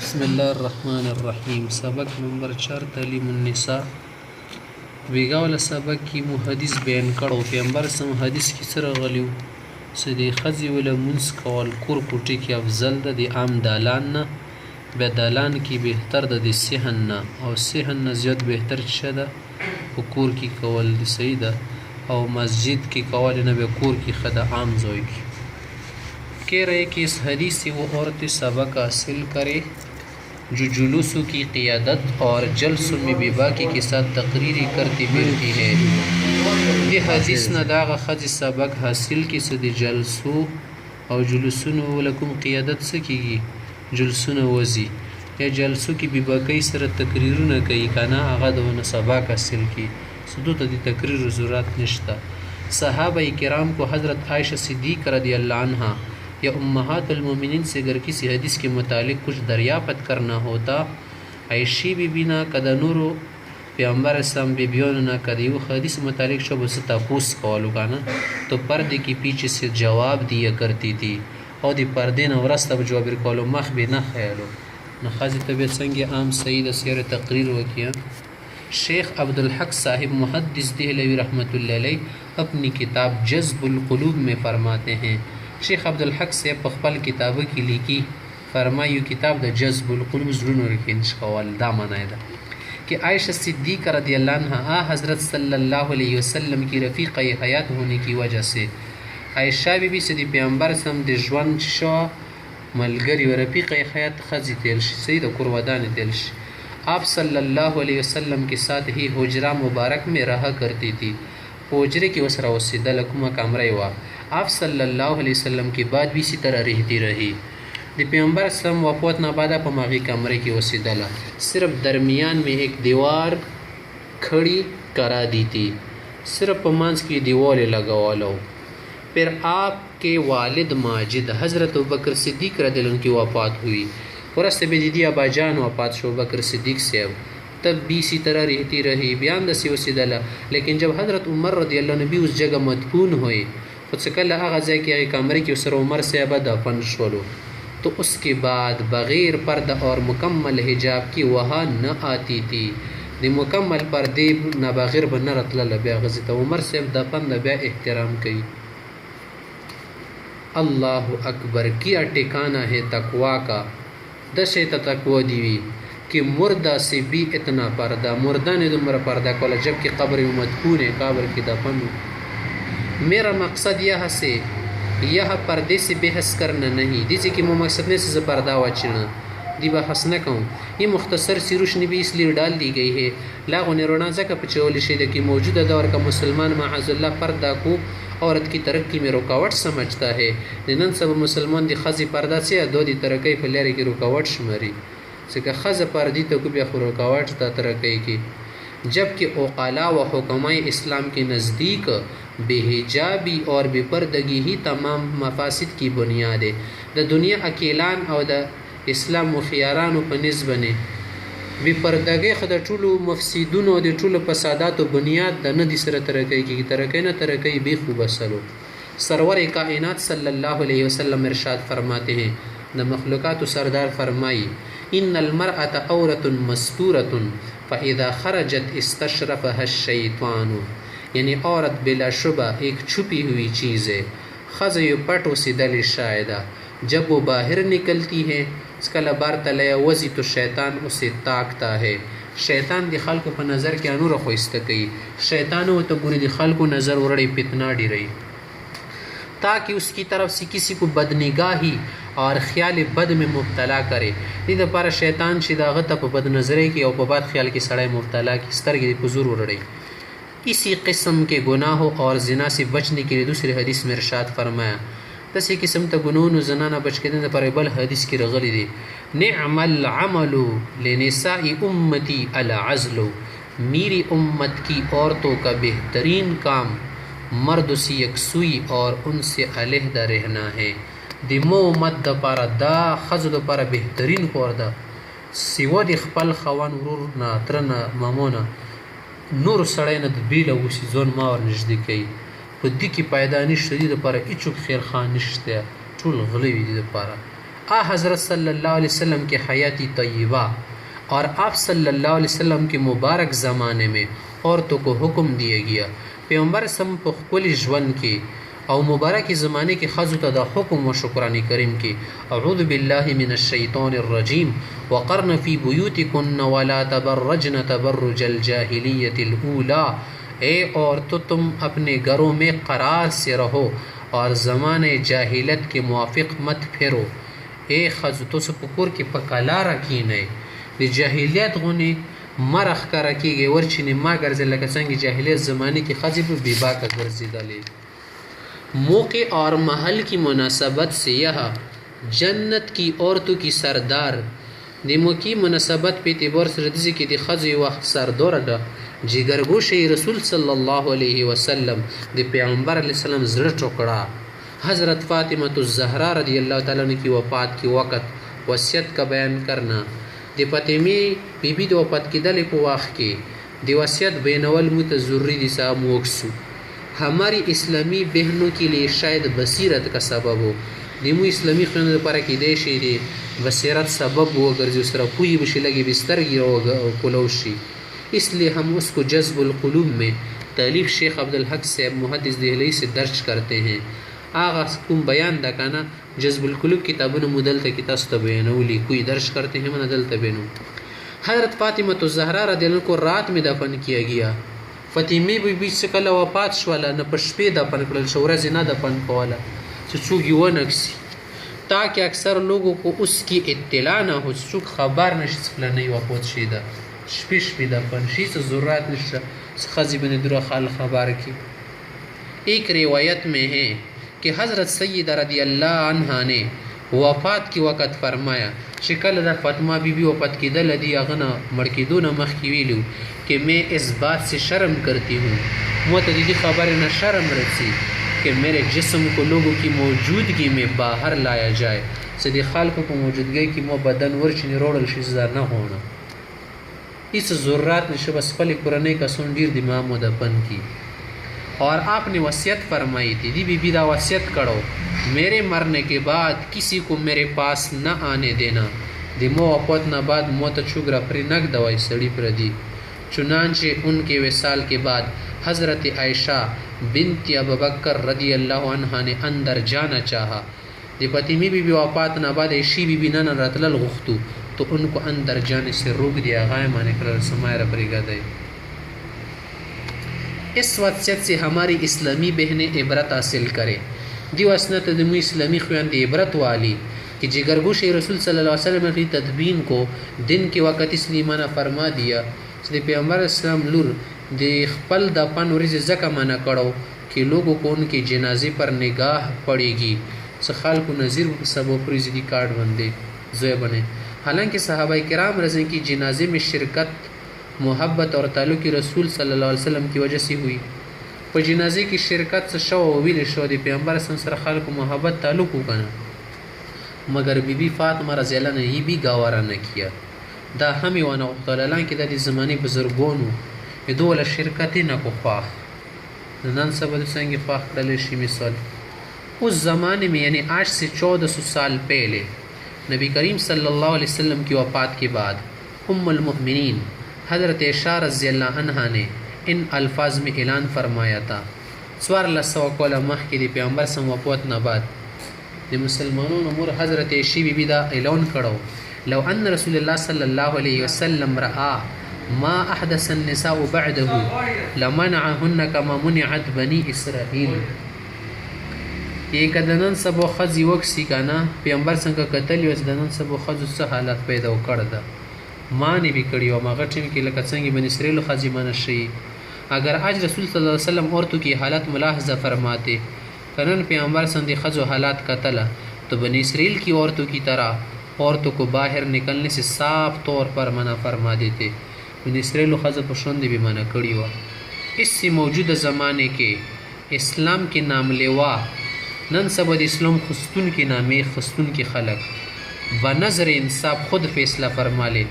بسم الله الرحمن الرحیم. سبق نمبر 4 تعلیم النساء. بیگا والا سبق کی مو حدیث بیان کړو. پیغمبر سم حدیث کی سره غلیو سدی خزی ولا منس کول کور کوټی کی افضل ده د عام دالان نه، به دالان کی بهتر ده د صحن نه، او صحن نه زیات بهتر شده او کور کی کول دی صحیح ده، او مسجد کی کول نه به کور کی خدا عام زوی کی. کہہ رہے کہ اس حدیث سے وہ عورت سبق حاصل کرے جو جلوسوں کی قیادت اور جلسوں میں بے باکی کے ساتھ تقریری کرتی ملتی ہے. یہ حدیث نہ داغ خز سبق حاصل کی سد جلسوں اور جلوسوں ولکم قیادت سکیگی جلسوں وزی یا جلسوں کی بے باکی سر تقریر نہ کئی کنا آغاد و سبق حاصل کی سدو تدی تقریر ضرورت نشتا. صحابہ کرام کو حضرت عائشہ صدیق رضی اللہ عنہ یا امہات المومنین سے اگر کسی حدیث کے متعلق کچھ دریافت کرنا ہوتا، عائشی بی بینا کدا نورو پیغمبر اسلام بی بیوننا کدا یو حدیث متعلق شب سے تپوس کولو کانا تو پردے کی پیچھے سے جواب دیا کرتی تھی، اور دی پردے نہ ورستا جواب کولو مخ بھی نہ خیالو نہ خازی طبیعت سنگی عام سعید سیر تقریر وکیا. شیخ عبدالحق صاحب محدث دہلوی رحمۃ اللہ علیہ اپنی کتاب جذب القلوب میں فرماتے ہیں. شیخ عبدالحق سے پخپل کتابوں کی لکھی فرمایو کتاب دا جذب القلوب زرون رکنش قوال دا منائے دا کہ عائشہ صدیقہ رضی اللہ عنہ حضرت صلی اللہ علیہ وسلم کی رفیق حیات ہونے کی وجہ سے عائشہ بی بی صدی پیغمبر سم د ژوند شو ملګری و رفیق حیات خزی تیل شي سید قربدان تیل شي. آپ صلی اللہ علیہ وسلم کے ساتھ ہی حجرہ مبارک میں رہا کرتی تھی. حجرے کی وسرا وسیدہ لکمہ کمرہ ہوا. آپ صلی اللہ علیہ وسلم کے بعد بھی اسی طرح رہتی رہی. دی پیغمبر اسلام وفات نہ بعد پماغی کمرے کی وسیدہ لا صرف درمیان میں ایک دیوار کھڑی کرا دی تھی، صرف پمانس کی دیوار لگا لو. پھر آپ کے والد ماجد حضرت ابوبکر صدیق رضی اللہ عنہ کی وفات ہوئی اور اس سے دیدی ابا جان وفات شو بکر صدیق سے تب بھی اسی طرح رہتی رہی بیان دسی وسیدہ لا. لیکن جب حضرت عمر رضی اللہ عنہ بھی اس جگہ مدفون ہوئے خود سے کل آغا ځای کې هغې کمرې کې سر عمر صاحب دفن شولو تو اس کے بعد بغیر پردہ اور مکمل حجاب کی وہاں نہ آتی تھی. دی مکمل پردے نہ بغیر بنا رتلل بیا غزی تو عمر صاحب دفن بیا احترام کی. اللہ اکبر کیا ٹھکانا ہے تقوا کا، دشے تقوی دیوی کہ مردہ سے بھی اتنا پردہ، مردہ نے دمرا پردہ کولا جب کہ قبر مدفون ہے قبر کی دفن. میرا مقصد یہ سے یہ پردے سے بحث کرنا نہیں، دیجیے کہ مقصد نے سے پردہ وچنا دی بحث نہ کہوں. یہ مختصر سی روشنی بھی اس لیے ڈال دی گئی ہے لاغو نے رونازہ کا پچولی شیدہ کہ موجودہ دور کا مسلمان معاذ اللہ پردہ کو عورت کی ترقی میں رکاوٹ سمجھتا ہے. نن سب مسلمان دی خزی پردہ سے دو دی ترقی فلیاری کی رکاوٹ شماری سکہ خز پردی تو کو بھی رکاوٹ تا ترقی کی، جبکہ اوقالا و حکمائے اسلام کے نزدیک بے حجابی اور بے پردگی ہی تمام مفاسد کی بنیاد ہے. دا دنیا اکیلان او دا اسلام و خیاران و پنز بنے بے پردگی خدا ټولو مفسدون و دا ټولو فسادات و بنیاد دا ندی سر ترقی کی ترقی نہ ترقی بے خوب سلو. سرور کائنات صلی اللہ علیہ وسلم ارشاد فرماتے ہیں، دا مخلوقات و سردار فرمائی ان المرأة عورت مستورت فاذا خرجت استشرفها الشیطان، یعنی عورت بلا شبہ ایک چھپی ہوئی چیز ہے. خز پٹ و سدل شاہدہ جب وہ باہر نکلتی ہے اس کا لبار تلیا وزی تو شیطان اسے تاکتا ہے. شیطان دی خلق پر نظر کے انور خوستکی شیطان و تو گری دی خلق نظر ورڑی پتنا ڈی رہی تاکہ اس کی طرف سے کسی کو بدنگاہی اور خیال بد میں مبتلا کرے. دید پارا شیطان شداغت پا بد نظرے کی او پا بات خیال کی سڑے مبتلا کی سترگی دی پزور ورڑی. اسی قسم کے گناہوں اور زنا سے بچنے کے لیے دوسری حدیث میں ارشاد فرمایا دسی قسم تا گناہوں و زنا نہ بچ کے دن پر بل حدیث کی رغلی دی نعم العمل لنساء امتی العزل، میری امت کی عورتوں کا بہترین کام مرد سی یکسوئی اور ان سے علیحدہ رہنا ہے. دی مو امت دا پارا دا خز دا پارا بہترین خور دا سیوا دی خپل خوان ورور نا ترنا مامونا نور سړی نه د بیله وشي ځون ما ور نږدې کوي په دې کې پیدا نشته دي دپاره هېڅوک خیر خان نشته ټول غلی وي دې دپاره हज़रत सल्लल्लाहु अलैहि वसल्लम के हयाती तय्यबा और आप सल्लल्लाहु अलैहि वसल्लम के मुबारक ज़माने में औरतों को हुक्म दिया गया पैगम्बर सम पे खपल ژوند کې او मुबारक ज़माने के ख़ज़ु ته دا हुक्म व शुक्रानी करीम की अऊज़ु बिल्लाहि मिनश शैतानिर रजीम वक़र्न फ़ी बुयूतिकुन्न वला तबर्रजन तबर्रुजल जाहिलियतिल ऊला। ए औरतों तुम अपने घरों में करार से रहो और ज़माने जाहिलत के मुआफ़िक़ मत फिरो। ए ख़ज़ु तो सपुकुर की पकला रखी नहीं द जाहिलियत गुनी मरख का रखीगे वर्चिनी माँ गर्जे लगा संगी जाहिलियत ज़माने की ख़ज़ी पर बेबा का गर्जी डाले। मौके और महल की मुनासबत से यह जन्नत की औरतों की सरदार दिमो की मुनासबत पे तिबर सरदी की दिखज़ व सरदोरगा जिगरगोश रसूल सल्लल्लाहु अलैहि वसल्लम द पैगम्बर अलैहि सल्लम ज़र टुकड़ा हज़रत फ़ातिमा रदी अल्लाह ताला की वफ़ात की वक़्त वसियत का बयान करना द फ़ातिमा बीबी द वफ़ात की दल को वाक़ के द वसियत बेनवल मुतज़ुर्री दिसा मोक्सु हमारी इस्लामी बहनों के लिए शायद बसीरत का सबब हो दिमो इस्लामी खन पर की देशी दे बसीरत सबब हो अगर जो सर पुई बशी लगी बिस्तर गिरो कुलौशी इसलिए हम उसको जज्बुल क़ुलूब में तालीफ शेख अब्दुल हक से मुहद्दिस दहलवी से दर्ज करते हैं। आगा कुम बयान दकाना जज्बुल क़ुलूब किताबन मुदल तक तस्तबैनौली कोई दर्ज करते हैं मन दल तबैनु। हज़रत फ़ातिमा तो ज़हरा रदियल्लाहु को रात में दफन किया गया। फ़ातिमा बीबी से कल वफ़ात शवाला न पशपे दफन कल शौरा जिना दफन कवाला चुगी व नक्सी ताकि अक्सर लोगों को उसकी इत्तला न हो चुक खबर नशला नहीं वापस शीदा शपिश भी दफन शी से ज़रूरत नशा खज़ी बन दुरा खाल खबर की। एक रिवायत में है कि हज़रत सय्यदा रदियल्लाहु अन्हा ने वफ़ात की वक़्त फरमाया शिकल दा फ़ातिमा बीबी वफ़ात की दल दी अगना मड़की दो नमख की वीलू कि मैं इस बात से शर्म करती हूँ मुतदी खबर न शर्म रसी कि मेरे जिस्म को लोगों की मौजूदगी में बाहर लाया जाए सदी खालकों को मौजूदगी की मो बदन वर्चनी रोडल शिजा न होना इस ज़रूरत ने शबस फल कुरान का सुंडीर दिमाग मुदफन की और आपने वसीयत फरमाई थी दी बीबी दा वसीयत करो मेरे मरने के बाद किसी को मेरे पास न आने देना दिमो अपत न बाद मोत चुगरा फ्री नक दवाई सड़ी पर दी। चुनांचे उनके विसाल के बाद हज़रत आयशा बिन्त अबू बकर रदी अल्लाह अन्हा ने अंदर जाना चाहा द फ़ातिमा बीबी वफ़ात न बाद ऐशी बीबी न रतल गुख्तु तो उनको अंदर जाने से रोक दिया गाय माने कर समायर परिगा दे। इस वसीयत से हमारी इस्लामी बहनें इबरत हासिल करें दिवसनत दमु इस्लामी ख़ुयान इबरत वाली कि जिगरगोश रसूल सल्लल्लाहु अलैहि वसल्लम की तदबीन को दिन के वक़्त इसलिए मना फरमा दिया पैगम्बर इस्लाम लुर दे खपल दफन और ज़का मना करो कि लोगों को उनके जनाजे पर निगाह पड़ेगी सखाल को नज़ीर सब प्रिजदी कार्ड बंदे जोए बने। हालांकि सहाबा किराम रज़ी की जनाजे में शिरकत मोहब्बत और ताल्लुक़ रसूल सल्लल्लाहु अलैहि वसल्लम की वजह से हुई पर जनाजे की शिरकत से शव विल शव द पैगम्बर सर खाल को मोहब्बत ताल्लुक़ होना मगर बीबी फ़ातिमा रज़ियल्लाहु अन्हा ने ये भी गवारा न किया दा हमें वन अख्तलान के दी ज़माने बुजुर्गों ये दो वाला शिरकत न को ख्वाह नन सब संग ख्वाह डलेशी मिसाल उस ज़माने में यानी आज से 1400 साल पहले नबी करीम सल्लल्लाहु अलैहि वसल्लम की वफ़ात के बाद उम्मुल मुमिनीन हज़रत आयशा रज़ियल्लाहु अन्हा ने इन अल्फाज में ऐलान फरमाया था स्वार लसवक़ल मह के पैगम्बर सम वफ़ात न बाद द मुसलमानों नमूर हज़रत आयशा बीबी दा ऐलान करो लव अन रसूलुल्लाह सल्लल्लाहु अलैहि वसल्लम रआ मा अहदस निसाउ बअदहु लमनअहुन्न कमा मुनिअत बनी इसराइल। ये कदनन सब खज़ी वक्सी काना पैगम्बर संग कतल वस दनन सब खज़ स हालत पैदा कर दा माँ ने भी कड़ी व मगटिन के लकसंगी बनी इसराइल खज़ी मन शई अगर आज रसूल सल्लल्लाहु अलैहि वसल्लम औरतों की हालत मुलाहज़ा फरमाते कनन पैगम्बर संग खज़ हालात कतला तो बनी इसराइल की औरतों की तरह औरतों को बाहर निकलने से साफ तौर पर मना फरमा देते बनी इसराइल खज़ पसंद भी मना कड़ी हुआ। इससे मौजूदा ज़माने के इस्लाम के नाम लेवा नन सबद इस्लाम खस्तून के नामे खस्तून के खलक व नज़र इंसाफ खुद फैसला फरमा ले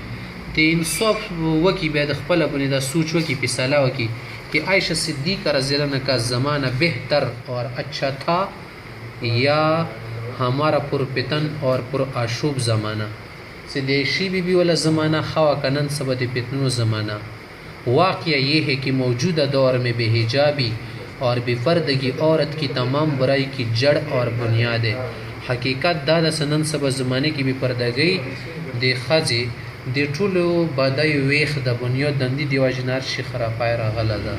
ते इंसाफ वकी बैद खपल अपने दा सोच वकी पिसाला वकी कि आयशा सिद्दीक़ा रज़ियल्लाहु अन्हा का ज़माना बेहतर और अच्छा था या हमारा पुरपितन और पुरआशूब ज़माना से देशी बीबी वाला ज़माना खवा कनन सबद फितनो ज़माना। वाक़या ये है कि मौजूदा दौर में बेहिजाबी और बेपर्दगी औरत की तमाम बुराई की जड़ और बुनियाद है। हकीकत दादा सनन सब ज़माने की बेपर्दगी दे खजे दे ठुलो बदाई वेख द बुनियाद दंदी दिवाजनार शिखरा पायरा गलदा।